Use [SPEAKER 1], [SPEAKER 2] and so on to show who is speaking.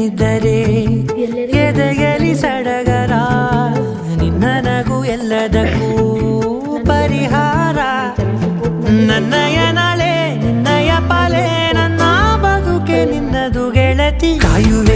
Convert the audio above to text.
[SPEAKER 1] ನೀನಿದ್ದರೆ ಎದೆಯಲಿ ಸಡಗರ ನಿನ್ನ ನಗು ಎಲ್ಲದಕ್ಕೂ ಪರಿಹಾರ ನನ್ನಯ ನಾಳೆ ನಿನ್ನಯ ಪಾಲೆ ನನ್ನ ಬದುಕೆ ನಿನ್ನದು ಗೆಳತಿ ಕಾಯುವೆ